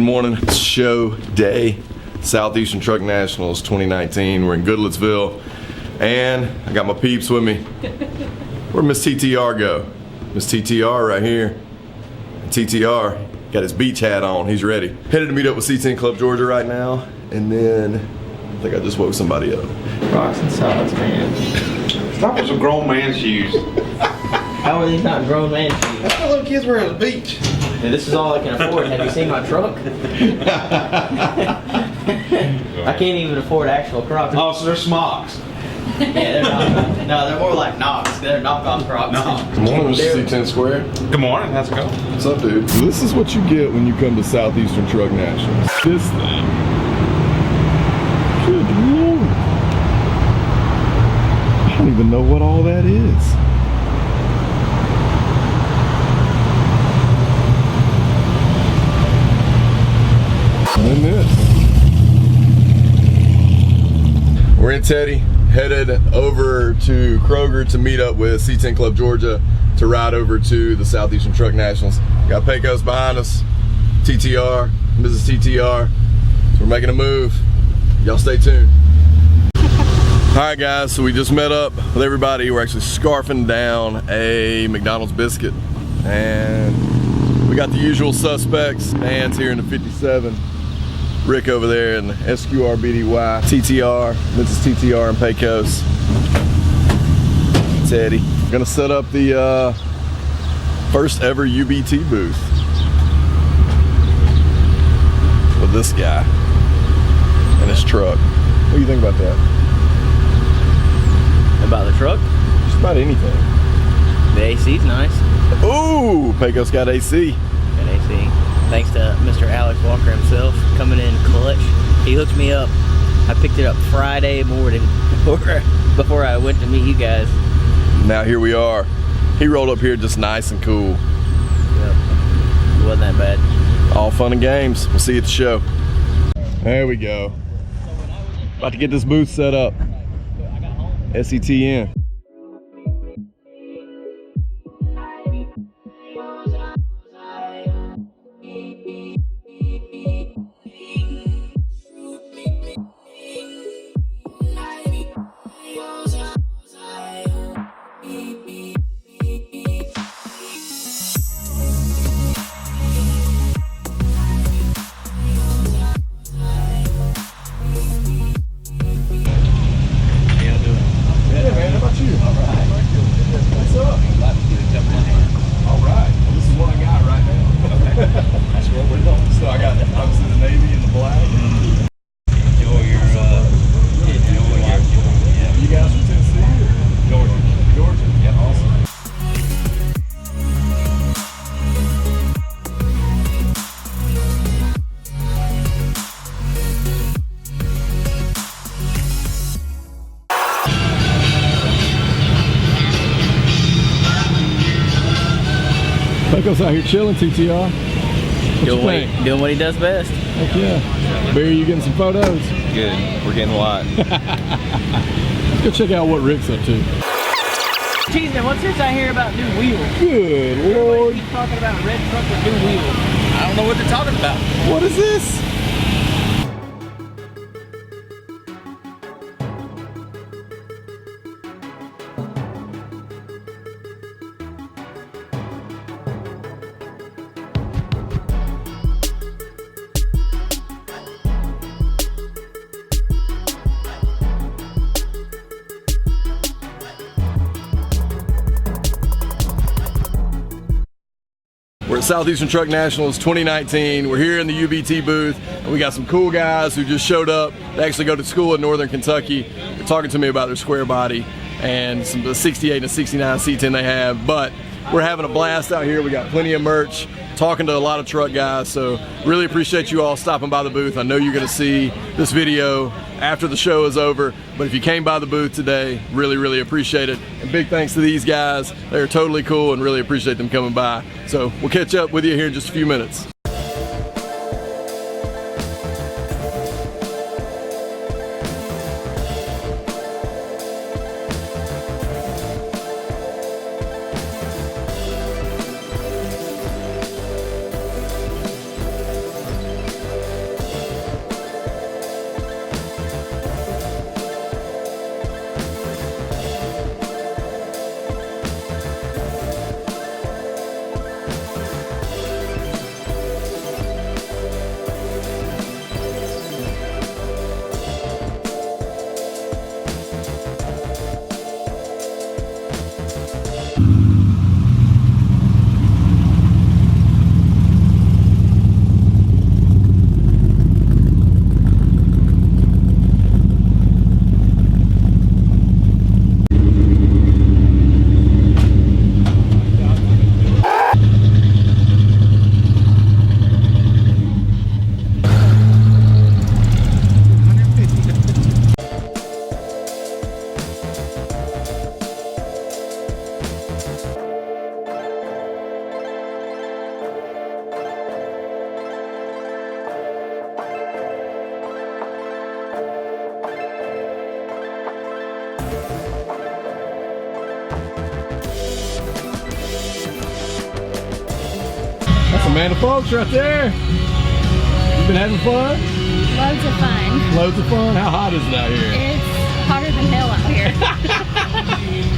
Good morning, it's show day, Southeastern Truck Nationals 2019. We're in Goodlettsville, and I got my peeps with me. Where'd Miss TTR go? Miss TTR right here. TTR got his beach hat on, he's ready. Headed to meet up with C10 Club Georgia right now, and then I think I just woke somebody up. Rocks and solids, man. Stop with some grown man shoes. How are these not grown man shoes? That's what little kids wear at the beach. And this is all I can afford. Have you seen my truck? I can't even afford actual Crocs. Oh, so they're smocks. Yeah, they're not. No, they're more like knocks. They're knockoff Crocs. No. Good morning, Mr. C10 Square. Good morning, how's it going? What's up, dude? This is what you get when you come to Southeastern Truck Nationals. This thing. Good Lord. I don't even know what all that is. And this. We're in Teddy, headed over to Kroger to meet up with C10 Club Georgia to ride over to the Southeastern Truck Nationals. Got Pecos behind us, TTR, Mrs. TTR. So we're making a move. Y'all stay tuned. Alright guys, so we just met up with everybody. We're actually scarfing down a McDonald's biscuit. And we got the usual suspects. Dan's here in the 57. Rick over there in the SQRBDY. TTR, Mrs. TTR and Pecos. Teddy. Gonna set up the first ever UBT booth with this guy and his truck. What do you think about that? About the truck? Just about anything. The AC's nice. Ooh, Pecos got AC. Got AC. Thanks to Mr. Alex Walker himself coming in clutch. He hooked me up. I picked it up Friday morning before I went to meet you guys. Now here we are. He rolled up here just nice and cool. Yep. It wasn't that bad. All fun and games. We'll see you at the show. There we go. About to get this booth set up. SETN. Pecos out here chilling, TTR. Doing what he does best. Heck yeah. Barry, you getting some photos? Good, we're getting a lot. Let's go check out what Rick's up to. Jeez, man, what's this I hear about new wheels? Good Everybody Lord. keeps talking about red truck with new wheels. I don't know what they're talking about. What is this? We're at Southeastern Truck Nationals 2019. We're here in the UBT booth, and we got some cool guys who just showed up. They actually go to school in Northern Kentucky. They're talking to me about their square body and some the 68 and 69 C10 they have. But we're having a blast out here. We got plenty of merch, talking to a lot of truck guys. So really appreciate you all stopping by the booth. I know you're gonna see this video after the show is over, but if you came by the booth today, really appreciate it. And big thanks to these guys. They're totally cool and really appreciate them coming by. So we'll catch up with you here in just a few minutes. That's Amanda Folks right there. You been having fun? Loads of fun. Loads of fun? How hot is it out here? It's hotter than hell out here.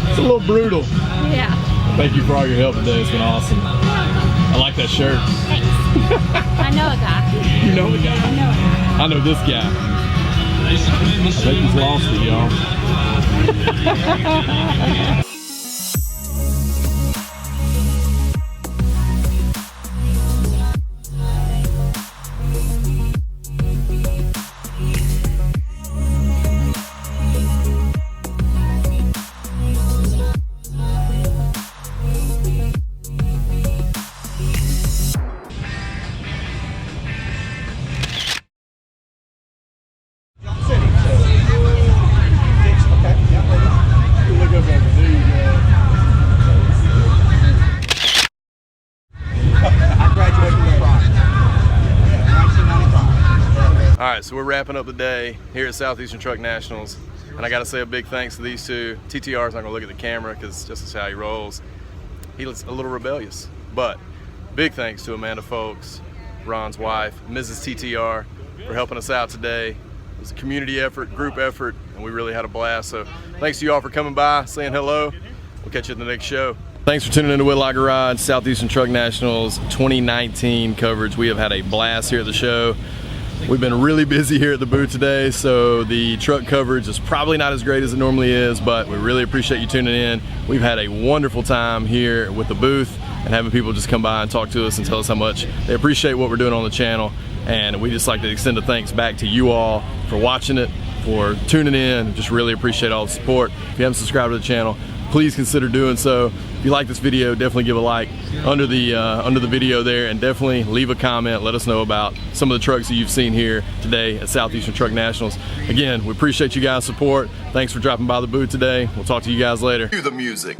It's a little brutal. Yeah. Thank you for all your help today. It's been awesome. I like that shirt. Thanks. I know a guy. You know the guy? I know a guy. I know this guy. I think he's lost it, y'all. Alright, so we're wrapping up the day here at Southeastern Truck Nationals, and I gotta say a big thanks to these two. TTR's not gonna look at the camera because just as how he rolls, he looks a little rebellious. But big thanks to Amanda Folks, Ron's wife, Mrs. TTR, for helping us out today. It was a community effort, group effort, and we really had a blast. So thanks to you all for coming by, saying hello. We'll catch you at the next show. Thanks for tuning in to Whitlock Garage, Southeastern Truck Nationals 2019 coverage. We have had a blast here at the show. We've been really busy here at the booth today, so the truck coverage is probably not as great as it normally is, but we really appreciate you tuning in. We've had a wonderful time here with the booth and having people just come by and talk to us and tell us how much they appreciate what we're doing on the channel. And we just like to extend a thanks back to you all for watching it, for tuning in. Just really appreciate all the support. If you haven't subscribed to the channel, please consider doing so. If you like this video, definitely give a like under the video there, and definitely leave a comment. Let us know about some of the trucks that you've seen here today at Southeastern Truck Nationals. Again, we appreciate you guys' support. Thanks for dropping by the booth today. We'll talk to you guys later. Cue the music.